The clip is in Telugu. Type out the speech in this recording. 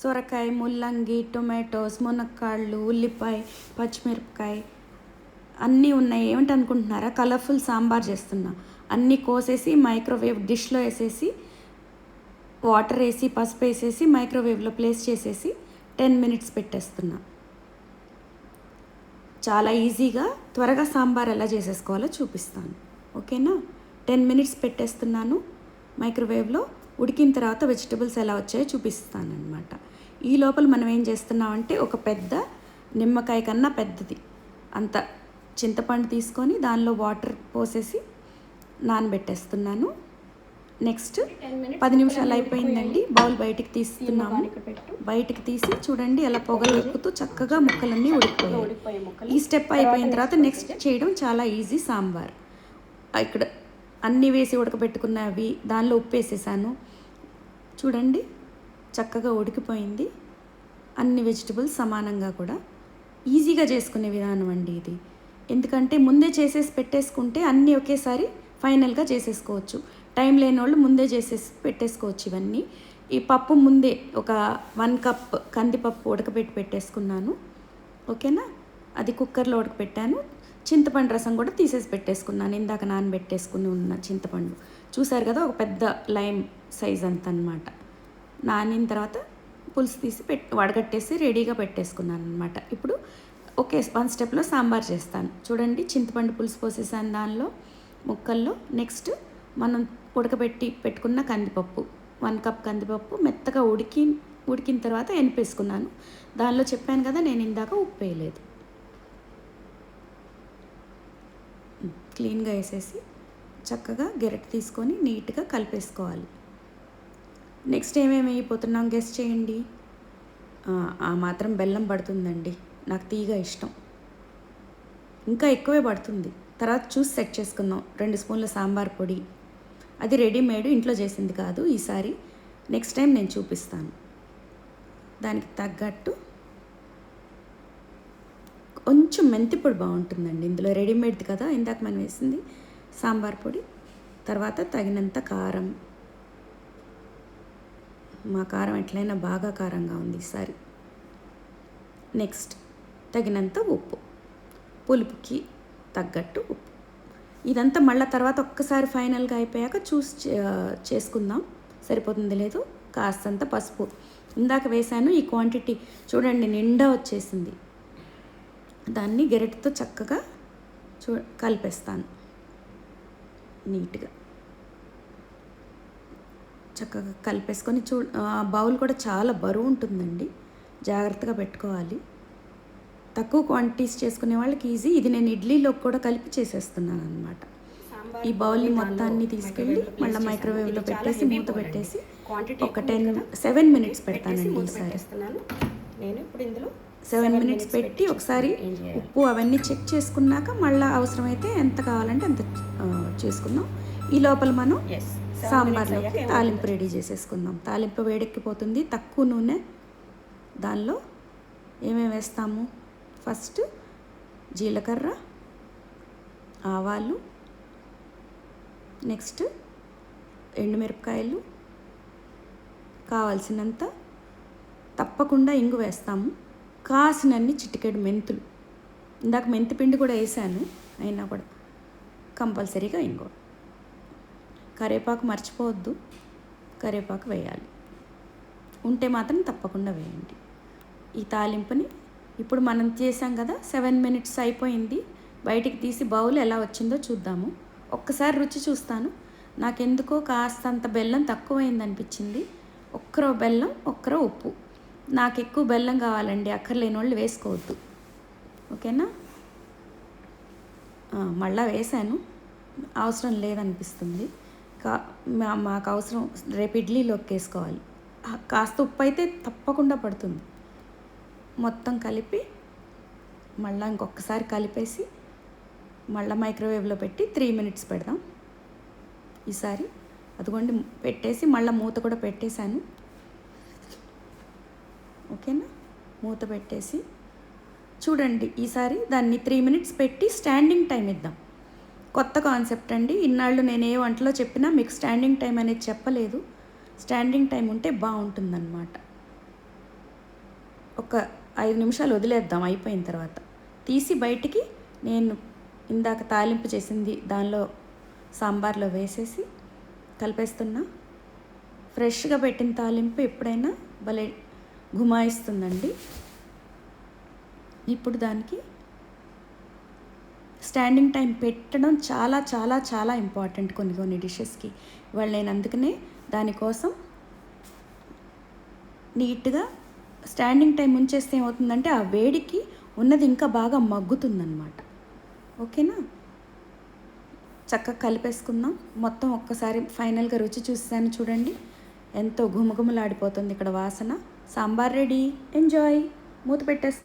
సొరకాయ, ముల్లంగి, టొమాటోస్, మునక్కాళ్ళు, ఉల్లిపాయ, పచ్చిమిరపకాయ అన్నీ ఉన్నాయి. ఏమిటి అనుకుంటున్నారా? కలర్ఫుల్ సాంబార్ చేస్తున్నా. అన్నీ కోసేసి మైక్రోవేవ్ డిష్లో వేసేసి వాటర్ వేసి పసుపు వేసేసి మైక్రోవేవ్లో ప్లేస్ చేసేసి 10 మినిట్స్ పెట్టేస్తున్నా. చాలా ఈజీగా త్వరగా సాంబార్ ఎలా చేసేసుకోవాలో చూపిస్తాను. ఓకేనా? 10 మినిట్స్ పెట్టేస్తున్నాను మైక్రోవేవ్లో. ఉడికిన తర్వాత వెజిటబుల్స్ ఎలా వచ్చాయో చూపిస్తాను అనమాట. ఈ లోపల మనం ఏం చేస్తున్నామంటే ఒక పెద్ద నిమ్మకాయ కన్నా పెద్దది అంత చింతపండు తీసుకొని దానిలో వాటర్ పోసేసి నానబెట్టేస్తున్నాను. నెక్స్ట్ 10 నిమిషాలు అయిపోయిందండి. బౌల్ బయటికి తీస్తున్నాము. బయటికి తీసి చూడండి ఎలా పొగలు ఎక్కుతూ చక్కగా ముక్కలన్నీ ఉడికిపోయాయి. ఈ స్టెప్ అయిపోయిన తర్వాత నెక్స్ట్ చేయడం చాలా ఈజీ. సాంబార్ ఇక్కడ అన్నీ వేసి ఉడకబెట్టుకున్నవి దానిలో ఉప్పు వేసేసాను. చూడండి చక్కగా ఉడికిపోయింది. అన్ని వెజిటబుల్స్ సమానంగా కూడా ఈజీగా చేసుకునే విధానం అండి ఇది. ఎందుకంటే ముందే చేసేసి పెట్టేసుకుంటే అన్నీ ఒకేసారి ఫైనల్గా చేసేసుకోవచ్చు. టైం లేని వాళ్ళు ముందే చేసేసి పెట్టేసుకోవచ్చు ఇవన్నీ. ఈ పప్పు ముందే ఒక 1 కప్ కందిపప్పు ఉడకబెట్టి పెట్టేసుకున్నాను. ఓకేనా? అది కుక్కర్లో ఉడకపెట్టాను. చింతపండు రసం కూడా తీసేసి పెట్టేసుకున్నాను. ఇందాక నానబెట్టేసుకుని ఉన్న చింతపండు చూసారు కదా, ఒక పెద్ద లైమ్ సైజ్ అంత అనమాట. నానిన తర్వాత పులుసు తీసి వడగట్టేసి రెడీగా పెట్టేసుకున్నాను అనమాట. ఇప్పుడు ఓకే, 1 స్టెప్లో సాంబార్ చేస్తాను. చూడండి చింతపండు పులుసు పోసేసాను దానిలో ముక్కల్లో. నెక్స్ట్ మనం ఉడకబెట్టి పెట్టుకున్న కందిపప్పు 1 కప్ కందిపప్పు మెత్తగా ఉడికిన తర్వాత ఎనిపేసుకున్నాను. దానిలో చెప్పాను కదా నేను ఇందాక ఉప్పు వేయలేదు. క్లీన్గా వేసేసి చక్కగా గెరెట్ తీసుకొని నీట్గా కలిపేసుకోవాలి. నెక్స్ట్ ఏమేమి వేయబోతున్నాం గెస్ చేయండి. ఆ మాత్రం బెల్లం పడుతుందండి. నాకు తీగ ఇష్టం, ఇంకా ఎక్కువే పడుతుంది. తర్వాత చూసి సెట్ చేసుకుందాం. 2 స్పూన్ల సాంబార్ పొడి, అది రెడీమేడ్, ఇంట్లో చేసింది కాదు ఈసారి. నెక్స్ట్ టైం నేను చూపిస్తాను. దానికి తగ్గట్టు కొంచెం మెంతి పొడి బాగుంటుందండి ఇందులో, రెడీమేడ్ది కదా ఇందాక మనం వేసింది సాంబార్ పొడి. తర్వాత తగినంత కారం. మా కారం ఎట్లయినా బాగా కారంగా ఉంది ఈసారి. నెక్స్ట్ తగినంత ఉప్పు, పులుపుకి తగ్గట్టు ఉప్పు. ఇదంతా మళ్ళీ తర్వాత ఒక్కసారి ఫైనల్గా అయిపోయాక చూసి చేసుకుందాం సరిపోతుంది లేదో. కాస్తంత పసుపు ఇందాక వేసాను. ఈ క్వాంటిటీ చూడండి నిండా వచ్చేసింది. దాన్ని గెరెట్తో చక్కగా కలిపేస్తాను నీట్గా. చక్కగా కలిపేసుకొని బౌల్ కూడా చాలా బరువు ఉంటుందండి, జాగ్రత్తగా పెట్టుకోవాలి. తక్కువ క్వాంటిటీస్ చేసుకునే వాళ్ళకి ఈజీ. ఇది నేను ఇడ్లీలోకి కూడా కలిపి చేసేస్తున్నాను అనమాట. ఈ బౌల్ని మొత్తాన్ని తీసుకెళ్ళి మళ్ళీ మైక్రోవేవ్లో పెట్టేసి మూత పెట్టేసి ఒక 7 మినిట్స్ పెడతానండి ఈసారి. నేను ఇప్పుడు ఇందులో 7 మినిట్స్ పెట్టి ఒకసారి ఉప్పు అవన్నీ చెక్ చేసుకున్నాక మళ్ళీ అవసరమైతే ఎంత కావాలంటే అంత చేసుకుందాం. ఈ లోపల మనం సాంబార్లోకి తాలింపు రెడీ చేసేసుకుందాం. తాలింపు వేడెక్కిపోతుంది, తక్కువ నూనె. దానిలో ఏమేమి వేస్తాము? ఫస్ట్ జీలకర్ర, ఆవాలు, నెక్స్ట్ ఎండుమిరపకాయలు, కావాల్సినంత తప్పకుండా ఇంగు వేస్తాము, కాసినన్ని చిటికెడు మెంతులు. ఇందాక మెంతి పిండి కూడా వేసాను, అయినా కూడా కంపల్సరీగా ఇంగు. కరివేపాకు మర్చిపోవద్దు, కరివేపాకు వేయాలి. ఉంటే మాత్రం తప్పకుండా వేయండి. ఈ తాలింపుని ఇప్పుడు మనం చేసాం కదా, 7 మినిట్స్ అయిపోయింది. బయటికి తీసి బౌల్ ఎలా వచ్చిందో చూద్దాము. ఒక్కసారి రుచి చూస్తాను. నాకెందుకో కాస్తంత బెల్లం తక్కువైంది అనిపించింది. ఒక్కరో బెల్లం, ఒక్కరో ఉప్పు. నాకు ఎక్కువ బెల్లం కావాలండి, అక్కర్లేని వాళ్ళు వేసుకోవద్దు. ఓకేనా? మళ్ళా వేసాను, అవసరం లేదనిపిస్తుంది. మాకు అవసరం రేపు ఇడ్లీలోకి వేసుకోవాలి. కాస్త ఉప్పు అయితే తప్పకుండా పడుతుంది. మొత్తం కలిపి మళ్ళీ ఇంకొకసారి కలిపేసి మళ్ళీ మైక్రోవేవ్లో పెట్టి 3 మినిట్స్ పెడదాం ఈసారి. అదిగోండి పెట్టేసి మళ్ళీ మూత కూడా పెట్టేశాను. ఓకేనా? మూత పెట్టేసి చూడండి ఈసారి దాన్ని 3 మినిట్స్ పెట్టి స్టాండింగ్ టైం ఇద్దాం. కొత్త కాన్సెప్ట్ అండి. ఇన్నాళ్ళు నేను ఏ వంటలో చెప్పినా మీకు స్టాండింగ్ టైం అనేది చెప్పలేదు. స్టాండింగ్ టైం ఉంటే బాగుంటుందన్నమాట. ఒక 5 నిమిషాలు వదిలేద్దాం. అయిపోయిన తర్వాత తీసి బయటికి నేను ఇందాక తాలింపు చేసింది దానిలో సాంబార్లో వేసేసి కలిపేస్తున్నా. ఫ్రెష్గా పెట్టిన తాలింపు ఎప్పుడైనా భలే గుమాయిస్తుందండి. ఇప్పుడు దానికి స్టాండింగ్ టైం పెట్టడం చాలా చాలా చాలా ఇంపార్టెంట్ కొన్ని కొన్ని డిషెస్కి. ఇవాళ నేను అందుకనే దానికోసం నీట్గా స్టాండింగ్ టైం ఉంచేస్తే ఏమవుతుందంటే ఆ వేడికి ఉన్నది ఇంకా బాగా మగ్గుతుందన్నమాట. ఓకేనా? చక్కగా కలిపేసుకుందాం. మొత్తం ఒక్కసారి ఫైనల్గా రుచి చూసాను చూడండి, ఎంతో ఘుమఘుమలాడిపోతుంది ఇక్కడ వాసన. సాంబార్ రెడీ. ఎంజాయ్. మూత పెట్టేసి